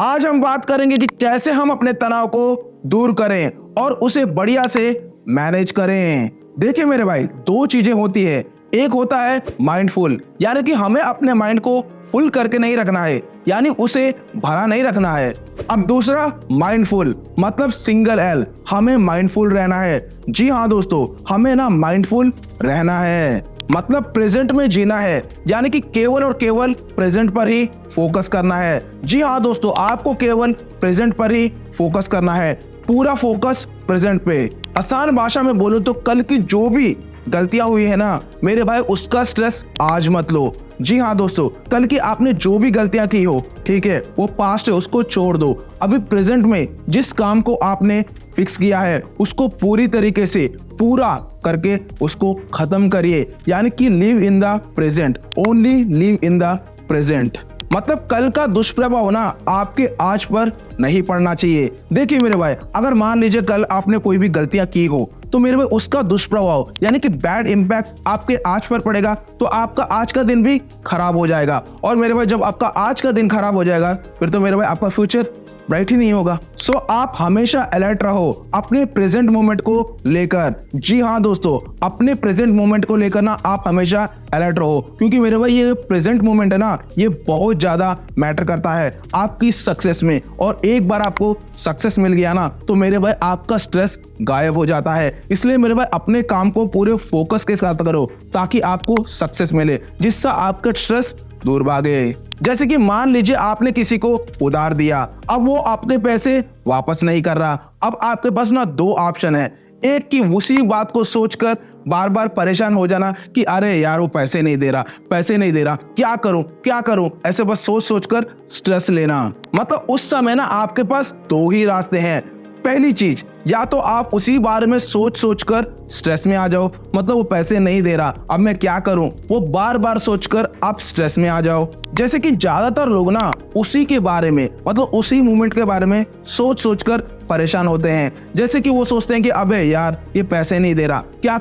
आज हम बात करेंगे कि कैसे हम अपने तनाव को दूर करें और उसे बढ़िया से मैनेज करें। देखिए मेरे भाई, दो चीजें होती है। एक होता है माइंडफुल, यानी कि हमें अपने माइंड को फुल करके नहीं रखना है, यानी उसे भरा नहीं रखना है। अब दूसरा माइंडफुल, मतलब सिंगल एल, हमें माइंडफुल रहना है। जी हाँ दोस्तों, हमें ना माइंडफुल रहना है, मतलब प्रेजेंट में जीना है, यानी कि केवल और केवल प्रेजेंट पर ही फोकस करना है। जी हाँ दोस्तों, आपको केवल प्रेजेंट पर ही फोकस करना है, पूरा फोकस प्रेजेंट पे। आसान भाषा में बोलूं तो कल की जो भी गलतियां हुई है ना मेरे भाई, उसका स्ट्रेस आज मत लो। जी हाँ दोस्तों, कल की आपने जो भी गलतियां की हो, ठीक है, वो पास्ट है, उसको छोड़ दो। अभी प्रेजेंट में जिस काम को आपने फिक्स किया है उसको पूरी तरीके से पूरा करके उसको खत्म करिए, यानी कि live in the present, only live in the present. मतलब कल का दुष्प्रभाव ना आपके आज पर नहीं पड़ना चाहिए। देखिए मेरे भाई, अगर मान लीजिए कल आपने कोई भी गलतियां की हो तो मेरे भाई उसका दुष्प्रभाव यानी कि बैड इंपैक्ट आपके आज पर पड़ेगा, तो आपका आज का दिन भी खराब हो जाएगा। और मेरे भाई, जब आपका आज का दिन खराब हो जाएगा फिर तो मेरे भाई आपका फ्यूचर ब्राइट ही नहीं होगा। सो आप हमेशा अलर्ट रहो अपने प्रेजेंट मोमेंट को लेकर। जी हाँ दोस्तों, अपने प्रेजेंट मोमेंट को लेकर ना आप हमेशा अलर्ट रहो, क्योंकि मेरे भाई ये प्रेजेंट मोमेंट है ना, ये बहुत ज्यादा मैटर करता है आपकी सक्सेस में। और एक बार आपको सक्सेस मिल गया ना तो मेरे भाई आपका स्ट्रेस गायब हो जाता है। इसलिए मेरे भाई अपने काम को पूरे फोकस के साथ करो ताकि आपको सक्सेस मिले, जिससे आपका स्ट्रेस दूर भागे। जैसे कि मान लीजिए आपने किसी को उधार दिया, अब वो आपके पैसे वापस नहीं कर रहा। अब आपके पास ना दो ऑप्शन है, एक कि उसी बात को सोचकर बार बार परेशान हो जाना कि अरे यार वो पैसे नहीं दे रहा, पैसे नहीं दे रहा, क्या करूं, ऐसे बस सोच सोचकर स्ट्रेस लेना। मतलब उस समय ना आपके पास दो ही रास्ते हैं। पहली चीज, या तो आप उसी बारे में सोच सोचकर स्ट्रेस में आ जाओ, मतलब वो पैसे नहीं दे रहा, अब मैं क्या करूं, वो बार बार सोचकर आप स्ट्रेस में आ जाओ। जैसे कि ज्यादातर लोग ना उसी के बारे में, मतलब उसी मोमेंट के बारे में सोच सोचकर परेशान होते हैं। जैसे कि वो सोचते हैं कि अबे यार ये पैसे नहीं दे रहा, क्या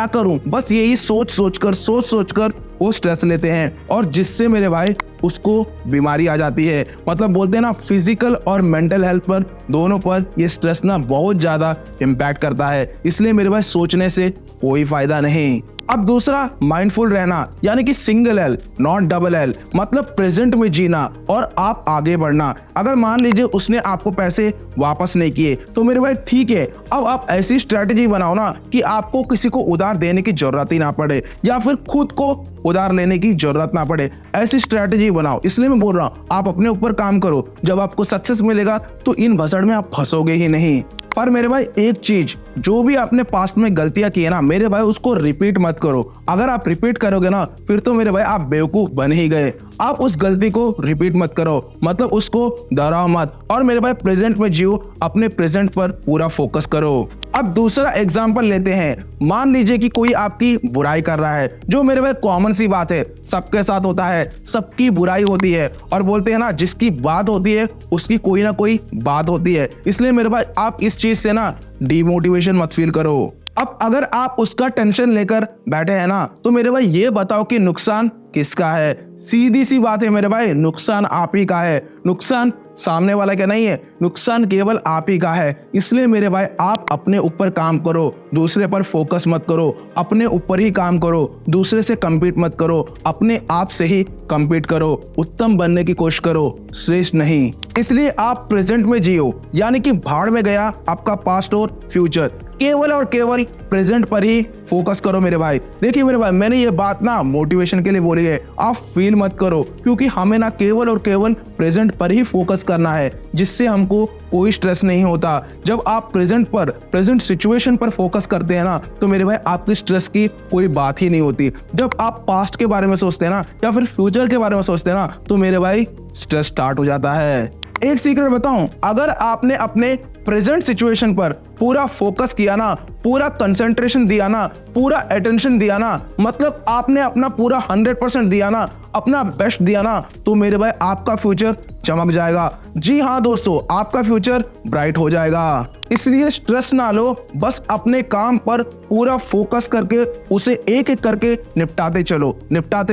करूं, बस यही सोच सोचकर वो स्ट्रेस लेते हैं, और जिससे मेरे भाई उसको बीमारी आ जाती है। मतलब बोलते हैं ना, फिजिकल और मेंटल हेल्थ पर दोनों पर ये स्ट्रेस ना बहुत ज्यादा इम्पैक्ट करता है। इसलिए मेरे भाई सोचने से कोई फायदा नहीं। अब दूसरा, माइंडफुल रहना, यानी कि single L not double L, मतलब प्रेजेंट में जीना और आप आगे बढ़ना। अगर मान लीजिए उसने आपको पैसे वापस नहीं किए तो मेरे भाई ठीक है, अब आप ऐसी स्ट्रेटेजी बनाओ ना कि आपको किसी को उधार देने की जरूरत ही ना पड़े, या फिर खुद को उधार लेने की जरूरत ना पड़े, ऐसी स्ट्रेटेजी बनाओ। इसलिए मैं बोल रहा हूँ आप अपने ऊपर काम करो, जब आपको सक्सेस मिलेगा तो इन भसड़ में आप फंसोगे ही नहीं। पर मेरे भाई एक चीज, जो भी आपने पास्ट में गलतियां की है ना मेरे भाई, उसको रिपीट मत करो। अगर आप रिपीट करोगे ना फिर तो मेरे भाई आप बेवकूफ बन ही गए। आप उस गलती को रिपीट मत करो, मतलब उसको दोहराओ मत, और मेरे भाई प्रेजेंट में जियो, अपने प्रेजेंट पर पूरा फोकस करो। अब दूसरा एग्जांपल लेते हैं। मान लीजिए कि कोई आपकी बुराई कर रहा है, जो मेरे भाई कॉमन सी बात है, सबके साथ होता है, सबकी बुराई होती है, और बोलते हैं ना जिसकी बात होती है उसकी कोई ना कोई बात होती है। इसलिए मेरे भाई आप इस चीज से ना डिमोटिवेशन मत फील करो। अब अगर आप उसका टेंशन लेकर बैठे हैं ना तो मेरे भाई ये बताओ कि नुकसान किसका है। सीधी सी बात है मेरे भाई, नुकसान आप ही का है, नुकसान सामने वाला का नहीं है, नुकसान केवल आप ही का है। इसलिए मेरे भाई आप अपने ऊपर काम करो, दूसरे पर फोकस मत करो, अपने ऊपर ही काम करो, दूसरे से compete मत करो, अपने आप से ही compete करो, उत्तम बनने की कोशिश करो, श्रेष्ठ नहीं। इसलिए आप प्रेजेंट में जियो, यानी कि भाड़ में गया आपका पास्ट और फ्यूचर, केवल और केवल प्रेजेंट पर ही फोकस करो मेरे भाई। देखिए मेरे भाई, मैंने ये बात ना मोटिवेशन के लिए बोली है, आप फील मत करो, क्योंकि हमें ना केवल और केवल प्रेजेंट पर ही फोकस करना है, जिससे हमको कोई स्ट्रेस नहीं होता। जब आप प्रेजेंट सिचुएशन पर फोकस करते हैं ना तो मेरे भाई आपकी स्ट्रेस की कोई बात ही नहीं होती। जब आप पास्ट के बारे में सोचते हैं ना या फिर फ्यूचर के बारे में सोचते हैं ना तो मेरे भाई स्ट्रेस स्टार्ट हो जाता है। एक सीक्रेट बताऊं, अगर आपने अपने प्रेजेंट सिचुएशन पर पूरा फोकस किया ना, पूरा कंसंट्रेशन दिया ना, पूरा अटेंशन दिया ना, मतलब आपने अपना पूरा 100% दिया ना, अपना बेस्ट दिया ना, तो मेरे भाई आपका फ्यूचर चमक जाएगा। जी हाँ दोस्तों, आपका फ्यूचर ब्राइट हो जाएगा। इसलिए स्ट्रेस ना लो, बस अपने काम पर पूरा फोकस करके उसे एक एक करके निपटाते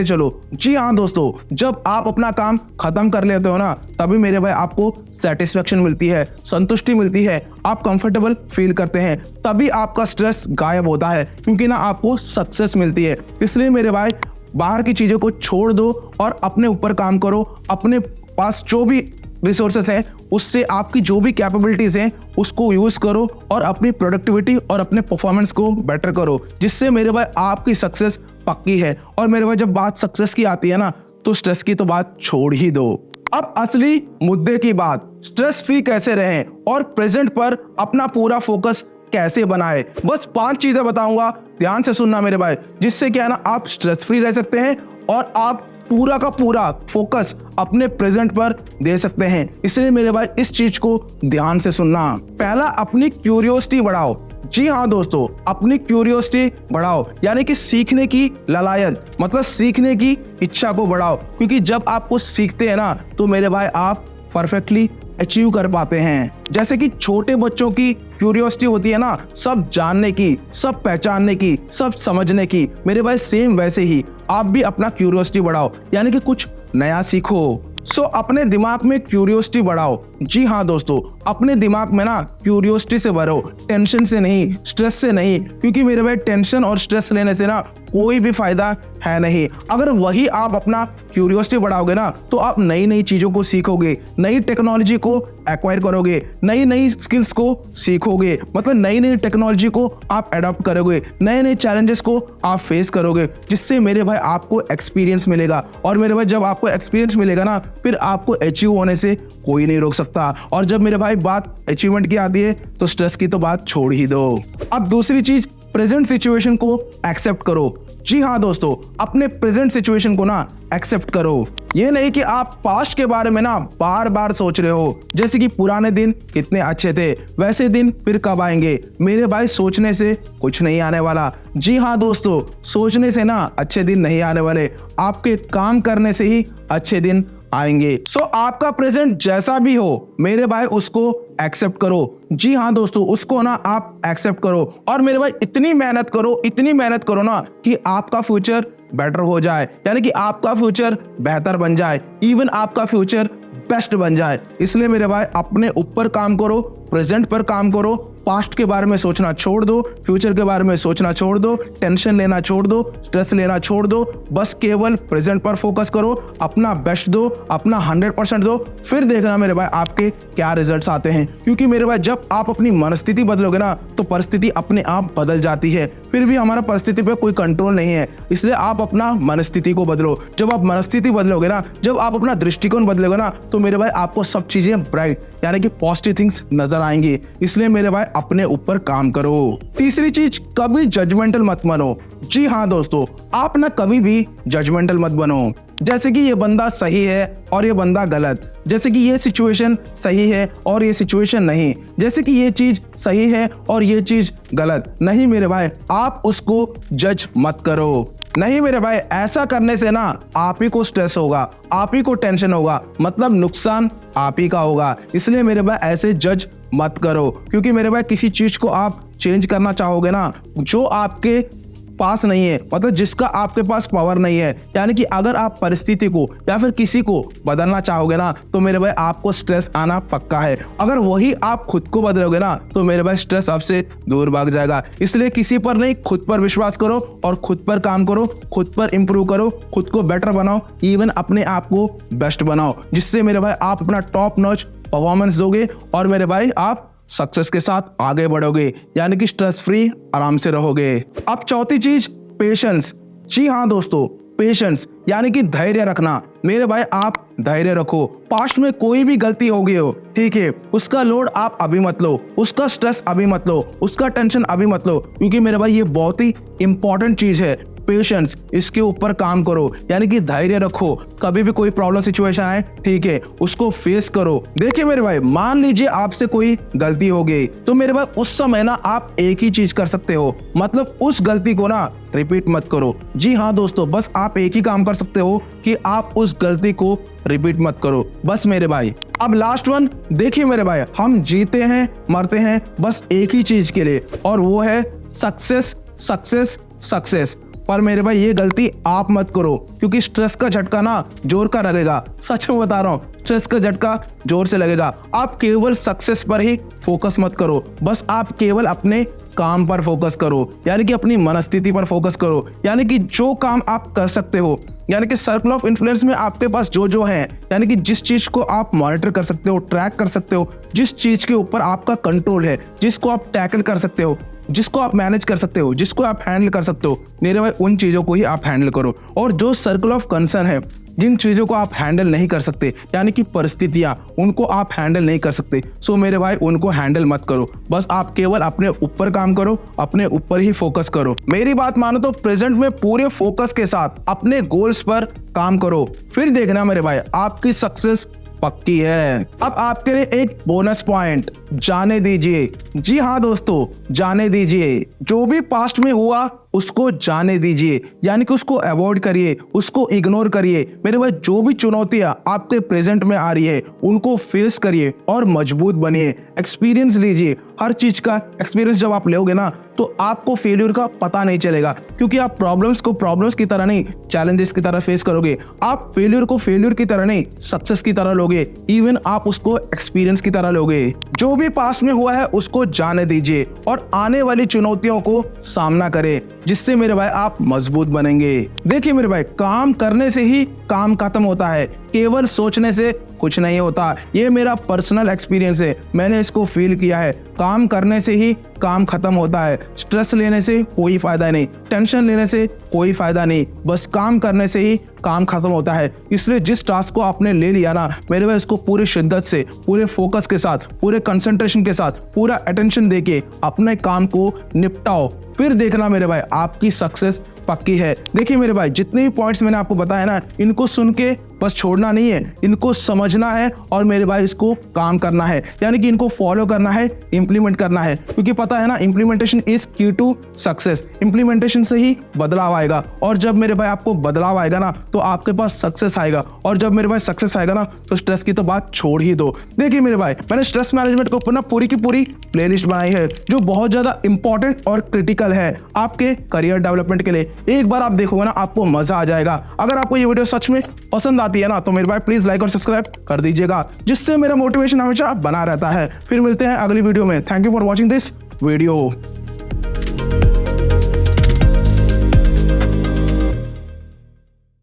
चलो। जी हाँ दोस्तों, जब आप अपना काम खत्म कर लेते हो ना, तभी मेरे भाई आपको सेटिस्फेक्शन मिलती है, संतुष्टि मिलती है, आप कंफर्टेबल फील करते हैं, तभी आपका स्ट्रेस गायब होता है, क्योंकि ना आपको सक्सेस मिलती है। इसलिए मेरे भाई बाहर की चीजों को छोड़ दो और अपने ऊपर काम करो। अपने पास जो भी रिसोर्सेस हैं उससे आपकी जो भी कैपेबिलिटीज हैं उसको यूज करो और अपनी प्रोडक्टिविटी और अपने परफॉर्मेंस को बेटर करो, जिससे मेरे भाई आपकी सक्सेस पक्की है। और मेरे भाई जब बात सक्सेस की आती है ना, तो स्ट्रेस की तो बात छोड़ ही दो। अब असली मुद्दे की बात, स्ट्रेस फ्री कैसे रहें और प्रेजेंट पर अपना पूरा फोकस कैसे बनाए। बस 5 चीजें बताऊंगा, ध्यान से सुनना मेरे भाई, जिससे क्या है ना, आप स्ट्रेस फ्री रह सकते हैं और आप पूरा का पूरा फोकस अपने प्रेजेंट पर दे सकते हैं। इसलिए मेरे भाई इस चीज को ध्यान से सुनना। पहला, अपनी क्यूरियोसिटी बढ़ाओ। जी हाँ दोस्तों, अपनी क्यूरियोसिटी बढ़ाओ, यानी कि सीखने की ललायत, मतलब सीखने की इच्छा को बढ़ाओ, क्योंकि जब आप कुछ सीखते हैं ना, तो मेरे भाई आप परफेक्टली अचीव कर पाते हैं। जैसे कि छोटे बच्चों की क्यूरियोसिटी होती है ना, सब जानने की, सब पहचानने की, सब समझने की, मेरे भाई सेम वैसे ही आप भी अपना क्यूरियोसिटी बढ़ाओ, यानी कि कुछ नया सीखो। अपने दिमाग में क्यूरियोसिटी बढ़ाओ। जी हाँ दोस्तों, अपने दिमाग में ना क्यूरियोसिटी से भरो, टेंशन से नहीं, स्ट्रेस से नहीं, क्योंकि मेरे भाई टेंशन और स्ट्रेस लेने से ना कोई भी फायदा है नहीं। अगर वही आप अपना क्यूरियोसिटी बढ़ाओगे ना, तो आप नई नई चीजों को सीखोगे, नई टेक्नोलॉजी को एक्वायर करोगे, नई नई स्किल्स को सीखोगे, मतलब नई नई टेक्नोलॉजी को आप अडॉप्ट करोगे, नए नए चैलेंजेस को आप फेस करोगे, जिससे मेरे भाई आपको एक्सपीरियंस मिलेगा। और मेरे भाई जब आपको एक्सपीरियंस मिलेगा ना, फिर आपको अचीव होने से कोई नहीं रोक सकता। और जब मेरे भाई बात अचीवमेंट की आती है, तो स्ट्रेस की तो बात छोड़ ही दो। अब दूसरी चीज, प्रेजेंट सिचुएशन को एक्सेप्ट करो। जी हाँ दोस्तों, अपने प्रेजेंट सिचुएशन को ना एक्सेप्ट करो। ये नहीं कि आप पास्ट के बारे में ना बार बार सोच रहे हो, जैसे कि पुराने दिन कितने अच्छे थे, वैसे दिन फिर कब आएंगे। मेरे भाई सोचने से कुछ नहीं आने वाला। जी हाँ दोस्तों, सोचने से ना अच्छे दिन नहीं आने वाले, आपके काम करने से ही अच्छे दिन आएंगे। आपका प्रेजेंट जैसा भी हो मेरे भाई, उसको एक्सेप्ट करो। जी हाँ दोस्तों, उसको ना आप एक्सेप्ट करो और मेरे भाई इतनी मेहनत करो ना कि आपका फ्यूचर बेटर हो जाए, यानी कि आपका फ्यूचर बेहतर बन जाए, इवन आपका फ्यूचर बेस्ट बन जाए। इसलिए मेरे भाई अपने ऊपर काम करो, प्रेजेंट पर काम करो, पास्ट के बारे में सोचना छोड़ दो, फ्यूचर के बारे में सोचना छोड़ दो, टेंशन लेना छोड़ दो, स्ट्रेस लेना छोड़ दो, बस केवल प्रेजेंट पर फोकस करो, अपना बेस्ट दो, अपना 100% दो, फिर देखना मेरे भाई आपके क्या रिजल्ट्स आते हैं। क्योंकि मेरे भाई जब आप अपनी मनस्थिति बदलोगे ना, तो परिस्थिति अपने आप बदल जाती है। फिर भी हमारा परिस्थिति पे कोई कंट्रोल नहीं है, इसलिए आप अपना मनस्थिति को बदलो। जब आप मनस्थिति बदलोगे ना, जब आप अपना दृष्टिकोण बदलोगे ना, तो मेरे भाई आपको सब चीजें ब्राइट यानी कि पॉजिटिव थिंग्स नजर आएंगी। इसलिए मेरे भाई अपने ऊपर काम करो। तीसरी चीज, कभी जजमेंटल मत बनो। जी हाँ दोस्तों, आप ना कभी भी जजमेंटल मत बनो, जैसे कि ये बंदा सही है और ये बंदा गलत, जैसे कि ये सिचुएशन सही है और ये सिचुएशन नहीं, जैसे कि ये चीज सही है और ये चीज गलत नहीं। मेरे भाई आप उसको जज मत करो। नहीं मेरे भाई, ऐसा करने से ना आप ही को स्ट्रेस होगा, आप ही को टेंशन होगा, मतलब नुकसान आप ही का होगा। इसलिए मेरे भाई ऐसे जज मत करो, क्योंकि मेरे भाई किसी चीज को आप चेंज करना चाहोगे ना, जो आपके पास नहीं है, मतलब जिसका आपके पास पावर नहीं है, यानी कि अगर आप परिस्थिति को या फिर किसी को बदलना चाहोगे ना, तो मेरे भाई आपको स्ट्रेस आना पक्का है। अगर वही आप खुद को बदलोगे ना, तो मेरे भाई स्ट्रेस आपसे दूर भाग जाएगा। इसलिए किसी पर नहीं, खुद पर विश्वास करो और खुद पर काम करो, खुद पर इंप्रूव करो, खुद को बेटर बनाओ, इवन अपने आप को बेस्ट बनाओ, जिससे मेरे भाई आप अपना टॉप नॉच परफॉर्मेंस दोगे और मेरे भाई आप सक्सेस के साथ आगे बढ़ोगे, यानी कि स्ट्रेस फ्री आराम से रहोगे। अब चौथी चीज, पेशेंस। जी हाँ दोस्तों, पेशेंस यानी कि धैर्य रखना। मेरे भाई आप धैर्य रखो। पास्ट में कोई भी गलती हो गई हो, ठीक है, उसका लोड आप अभी मत लो, उसका स्ट्रेस अभी मत लो, उसका टेंशन अभी मत लो, क्योंकि मेरे भाई ये बहुत ही इंपॉर्टेंट चीज है। पेशेंस, इसके ऊपर काम करो, यानी कि धैर्य रखो। कभी भी कोई प्रॉब्लम सिचुएशन आए, ठीक है, उसको फेस करो। देखिए मेरे भाई, मान लीजिए आपसे कोई गलती हो गई, तो मेरे भाई उस समय ना आप एक ही चीज कर सकते हो, मतलब उस गलती को ना रिपीट मत करो। जी हाँ दोस्तों, बस आप एक ही काम कर सकते हो कि आप उस गलती को रिपीट मत करो, बस मेरे भाई। अब लास्ट वन, देखिए मेरे भाई, हम जीते हैं मरते हैं बस एक ही चीज के लिए, और वो है सक्सेस सक्सेस सक्सेस। पर मेरे भाई ये गलती आप मत करो, क्योंकि स्ट्रेस का झटका ना जोर का लगेगा। सच में बता रहा हूँ, स्ट्रेस का झटका जोर से लगेगा। आप केवल सक्सेस पर ही फोकस मत करो, बस आप केवल अपने काम पर फोकस करो, यानी कि अपनी मनस्थिति पर फोकस करो, यानी कि जो काम आप कर सकते हो, यानी कि सर्कल ऑफ इन्फ्लुएंस में आपके पास जो है, यानी कि जिस चीज को आप मॉनिटर कर सकते हो, ट्रैक कर सकते हो, जिस चीज के ऊपर आपका कंट्रोल है, जिसको आप टैकल कर सकते हो, जिसको आप मैनेज कर सकते हो, जिसको आप हैंडल कर सकते हो, मेरे भाई उन चीजों को ही आप हैंडल करो। और जो सर्कल ऑफ कंसर्न है, जिन चीजों को आप हैंडल नहीं कर सकते, यानी कि परिस्थितियां, उनको आप हैंडल नहीं कर सकते, सो मेरे भाई उनको हैंडल मत करो। बस आप केवल अपने ऊपर काम करो, अपने ऊपर ही फोकस करो। मेरी बात मानो तो प्रेजेंट में पूरे फोकस के साथ अपने गोल्स पर काम करो, फिर देखना मेरे भाई आपकी सक्सेस पक्की है। अब आपके लिए एक बोनस पॉइंट, जाने दीजिए। जी हाँ दोस्तों, जाने दीजिए। जो भी पास्ट में हुआ उसको जाने दीजिए, यानी कि उसको अवॉइड करिए, उसको इग्नोर करिए। मेरे भाई जो भी चुनौतियां आपके प्रेजेंट में आ रही है, उनको फेस करिए और मजबूत बनिए। एक्सपीरियंस लीजिए, हर चीज का एक्सपीरियंस जब आप लोगे ना, तो आपको फेल्यूर का पता नहीं चलेगा, क्योंकि आप प्रॉब्लम्स को प्रॉब्लम्स की तरह नहीं, चैलेंजेस की तरह फेस करोगे। आप फेल्यूर को फेल्यूर की तरह नहीं, सक्सेस की तरह लोगे। इवन आप उसको एक्सपीरियंस की तरह लोगे। जो भी पास्ट में हुआ है उसको जाने दीजिए और आने वाली चुनौतियों को सामना करें, जिससे मेरे भाई आप मजबूत बनेंगे। देखिए मेरे भाई, काम करने से ही काम खत्म होता है, केवल सोचने से कुछ नहीं होता। ये मेरा पर्सनल एक्सपीरियंस है, मैंने इसको फील किया है। काम करने से ही काम खत्म होता है। स्ट्रेस लेने से कोई फायदा नहीं, टेंशन लेने से कोई फायदा नहीं, बस काम करने से ही काम खत्म होता है। इसलिए जिस टास्क को आपने ले लिया ना मेरे भाई, इसको पूरी शिद्दत से, पूरे फोकस के साथ, पूरे कंसंट्रेशन के साथ, पूरा अटेंशन देके अपने काम को निपटाओ, फिर देखना मेरे भाई आपकी सक्सेस पक्की है। देखिए मेरे भाई, जितने भी पॉइंट्स मैंने आपको बताया ना, इनको सुन के बस छोड़ना नहीं है, इनको समझना है और मेरे भाई इसको काम करना है, यानी कि इनको फॉलो करना है, इंप्लीमेंट करना है। क्योंकि पता है ना, इंप्लीमेंटेशन इज की टू सक्सेस। इंप्लीमेंटेशन से ही बदलाव आएगा, और जब मेरे भाई आपको बदलाव आएगा ना, तो आपके पास सक्सेस आएगा, और जब मेरे भाई सक्सेस आएगा ना, तो स्ट्रेस की तो बात छोड़ ही दो। देखिए मेरे भाई, मैंने स्ट्रेस मैनेजमेंट के ऊपर ना पूरी की पूरी प्लेलिस्ट बनाई है, जो बहुत ज्यादा इंपॉर्टेंट और क्रिटिकल है आपके करियर डेवलपमेंट के लिए। एक बार आप देखोगे ना, आपको मजा आ जाएगा। अगर आपको ये वीडियो सच में पसंद आती है ना, तो मेरे भाई प्लीज लाइक और सब्सक्राइब कर दीजिएगा, जिससे मेरा मोटिवेशन हमेशा बना रहता है। फिर मिलते हैं अगली वीडियो में। Thank you for watching this video.